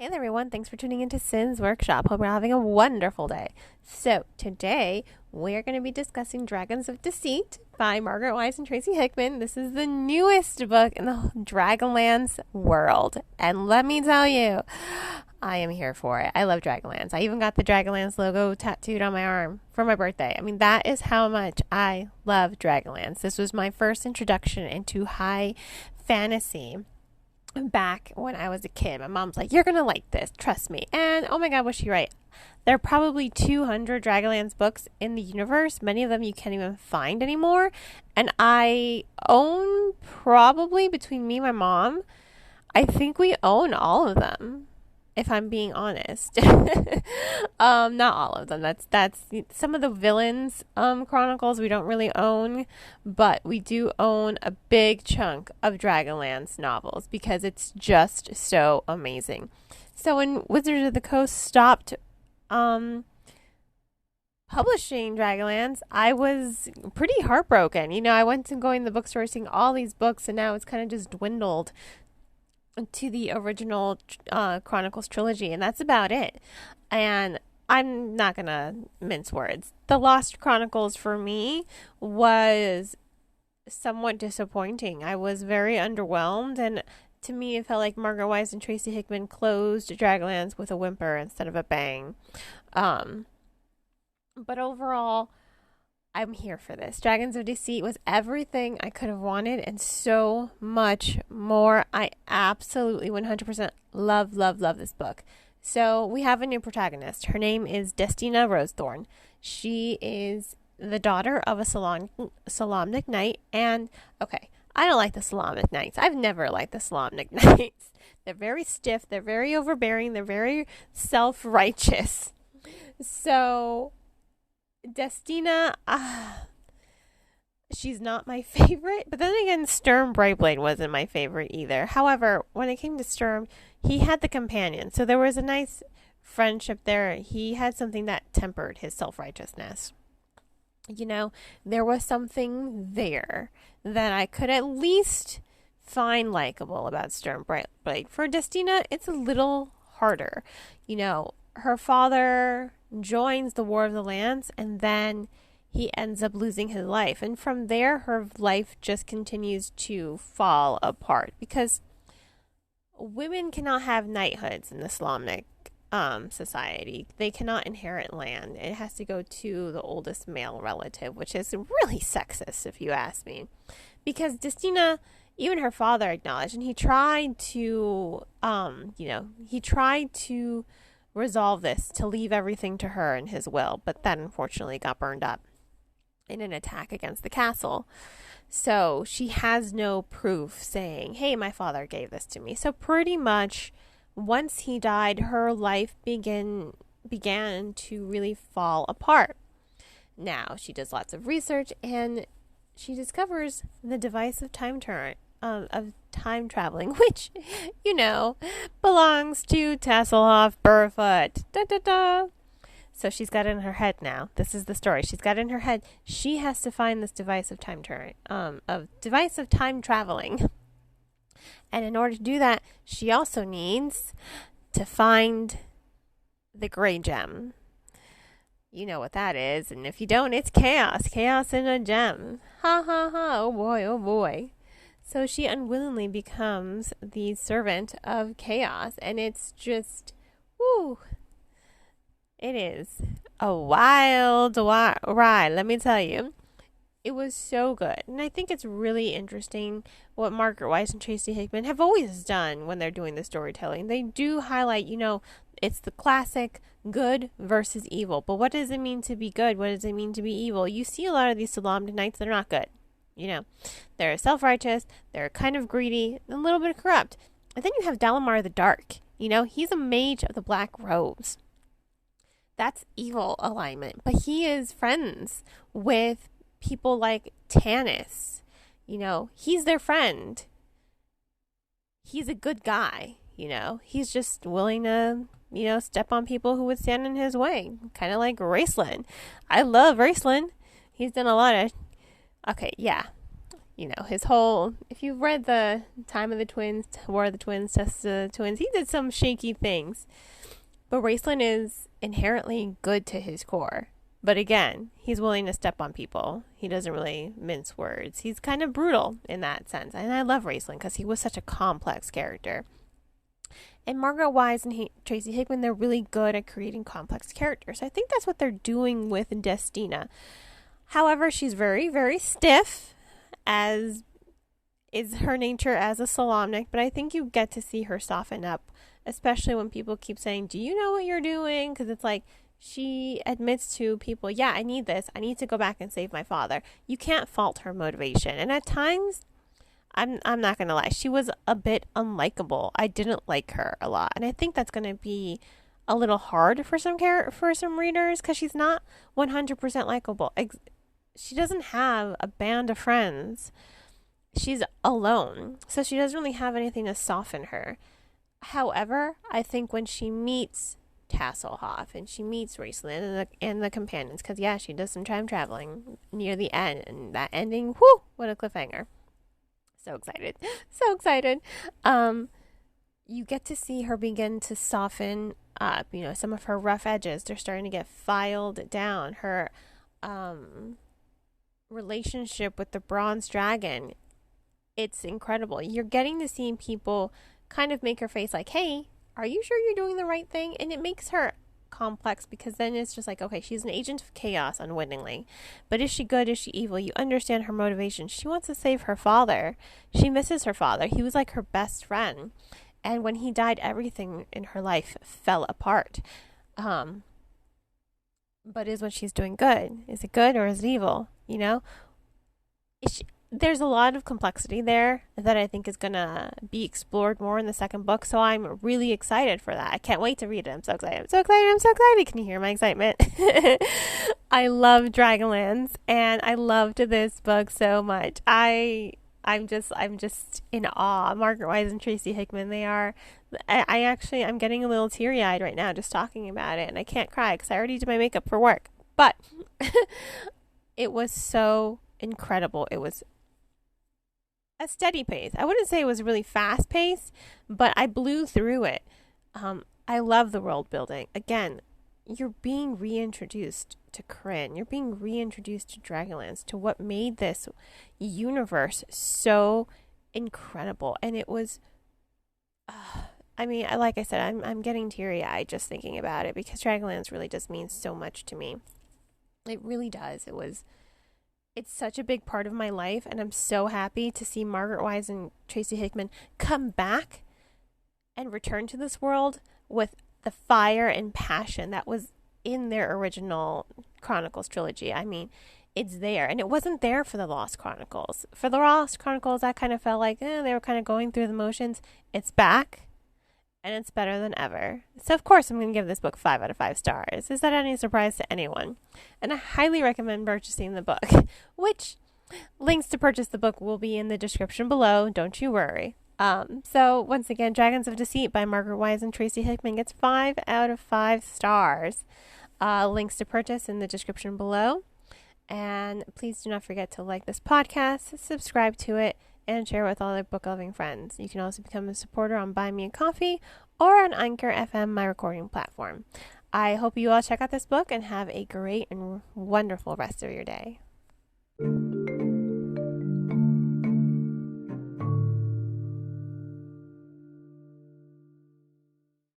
Hey there, everyone. Thanks for tuning into Sin's Workshop. Hope you're having a wonderful day. So, today we're going to be discussing Dragons of Deceit by Margaret Wise and Tracy Hickman. This is the newest book in the Dragonlance world. And let me tell you, I am here for it. I love Dragonlance. I even got the Dragonlance logo tattooed on my arm for my birthday. I mean, that is how much I love Dragonlance. This was my first introduction into high fantasy back when I was a kid. My mom's like, you're gonna like this, trust me. And oh my god, was she right. There are probably 200 Dragonlance books in the universe. Many of them you can't even find anymore. And I own, probably between me and my mom, I think we own all of them, if I'm being honest. Not all of them. That's some of the villains chronicles we don't really own, but we do own a big chunk of Dragonlance novels because it's just so amazing. So when Wizards of the Coast stopped publishing Dragonlance, I was pretty heartbroken. You know, I went to going to the bookstore seeing all these books, and now it's kind of just dwindled to the original Chronicles trilogy, and that's about it. And I'm not gonna mince words. The Lost Chronicles for me was somewhat disappointing. I was very underwhelmed, and to me it felt like Margaret Wise and Tracy Hickman closed Dragonlance with a whimper instead of a bang. But overall, I'm here for this. Dragons of Deceit was everything I could have wanted and so much more. I absolutely 100% love this book. So we have a new protagonist. Her name is Destina Rosethorn. She is the daughter of a Solamnic Knight. And, okay, I don't like the Solamnic Knights. I've never liked the Solamnic Knights. They're very stiff. They're very overbearing. They're very self-righteous. So Destina, she's not my favorite. But then again, Sturm Brightblade wasn't my favorite either. However, when it came to Sturm, he had the companion. So there was a nice friendship there. He had something that tempered his self-righteousness. You know, there was something there that I could at least find likable about Sturm Brightblade. For Destina, it's a little harder. You know, her father joins the War of the Lands, and then he ends up losing his life. And from there, her life just continues to fall apart because women cannot have knighthoods in the Solamnic society. They cannot inherit land. It has to go to the oldest male relative, which is really sexist, if you ask me. Because Destina, even her father acknowledged, and he tried to, resolve this to leave everything to her in his will, but that unfortunately got burned up in an attack against the castle. So she has no proof saying, hey, my father gave this to me. So pretty much once he died, her life began to really fall apart. Now she does lots of research and she discovers the device of time traveling, which, you know, belongs to Tasselhoff Burfoot. Da, da, da. So she's got it in her head now. This is the story. She's got it in her head. She has to find this device of time traveling. And in order to do that, she also needs to find the gray gem. You know what that is, and if you don't, it's chaos. Chaos in a gem. Ha ha ha. Oh boy, oh boy. So she unwillingly becomes the servant of chaos, and it's just, woo, it is a wild ride, let me tell you. It was so good, and I think it's really interesting what Margaret Wise and Tracy Hickman have always done when they're doing the storytelling. They do highlight, you know, it's the classic good versus evil, but what does it mean to be good? What does it mean to be evil? You see a lot of these Solamnic Knights that are not good. You know, they're self-righteous, they're kind of greedy, and a little bit corrupt. And then you have Dalamar the Dark. You know, he's a mage of the Black Robes. That's evil alignment. But he is friends with people like Tanis. You know, he's their friend. He's a good guy, you know. He's just willing to, you know, step on people who would stand in his way. Kind of like Raceland. I love Raceland. He's done a lot of... Okay, yeah. his whole, if you've read the Time of the Twins, War of the Twins, Test of the Twins, he did some shaky things. But Raceland is inherently good to his core. But again, he's willing to step on people. He doesn't really mince words. He's kind of brutal in that sense. And I love Raceland because he was such a complex character. And Margaret Wise and Tracy Hickman, they're really good at creating complex characters. I think that's what they're doing with Destina. However, she's very, very stiff, as is her nature as a Solamnic. But I think you get to see her soften up, especially when people keep saying, do you know what you're doing? Because it's like, she admits to people, yeah, I need this. I need to go back and save my father. You can't fault her motivation. And at times, I'm not going to lie, she was a bit unlikable. I didn't like her a lot. And I think that's going to be a little hard for some readers because she's not 100% likable. She doesn't have a band of friends. She's alone. So she doesn't really have anything to soften her. However, I think when she meets Tasselhoff and she meets Raceland and the companions, because yeah, she does some time traveling near the end, and that ending, whoo, what a cliffhanger. So excited. You get to see her begin to soften up, some of her rough edges, they're starting to get filed down. Her relationship with the bronze dragon, it's incredible. You're getting to see people kind of make her face like, hey, are you sure you're doing the right thing? And it makes her complex because then it's just like, okay, she's an agent of chaos unwittingly. But is she good? Is she evil? You understand her motivation. She wants to save her father. She misses her father. He was like her best friend. And when he died, everything in her life fell apart. But is what she's doing good? Is it good or is it evil? There's a lot of complexity there that I think is going to be explored more in the second book. So I'm really excited for that. I can't wait to read it. I'm so excited. Can you hear my excitement? I love Dragonlance and I loved this book so much. I'm just in awe. Margaret Wise and Tracy Hickman, I'm getting a little teary-eyed right now just talking about it, and I can't cry because I already did my makeup for work. But it was so incredible. It was a steady pace. I wouldn't say it was really fast paced, but I blew through it. I love the world building. Again, you're being reintroduced to Krynn. You're being reintroduced to Dragonlance, to what made this universe so incredible. And it was, like I said, I'm getting teary-eyed just thinking about it because Dragonlance really just means so much to me. It really does. It's such a big part of my life, and I'm so happy to see Margaret Wise and Tracy Hickman come back and return to this world with the fire and passion that was in their original Chronicles trilogy. It's there, and it wasn't there for the Lost Chronicles. For the Lost Chronicles, I kind of felt like they were kind of going through the motions. It's back, and it's better than ever. So, of course, I'm going to give this book 5 out of 5 stars. Is that any surprise to anyone? And I highly recommend purchasing the book, which links to purchase the book will be in the description below. Don't you worry. So, once again, Dragons of Deceit by Margaret Wise and Tracy Hickman gets 5 out of 5 stars. Links to purchase in the description below. And please do not forget to like this podcast, subscribe to it, and share with all their book-loving friends. You can also become a supporter on Buy Me a Coffee or on Anchor FM, my recording platform. I hope you all check out this book and have a great and wonderful rest of your day.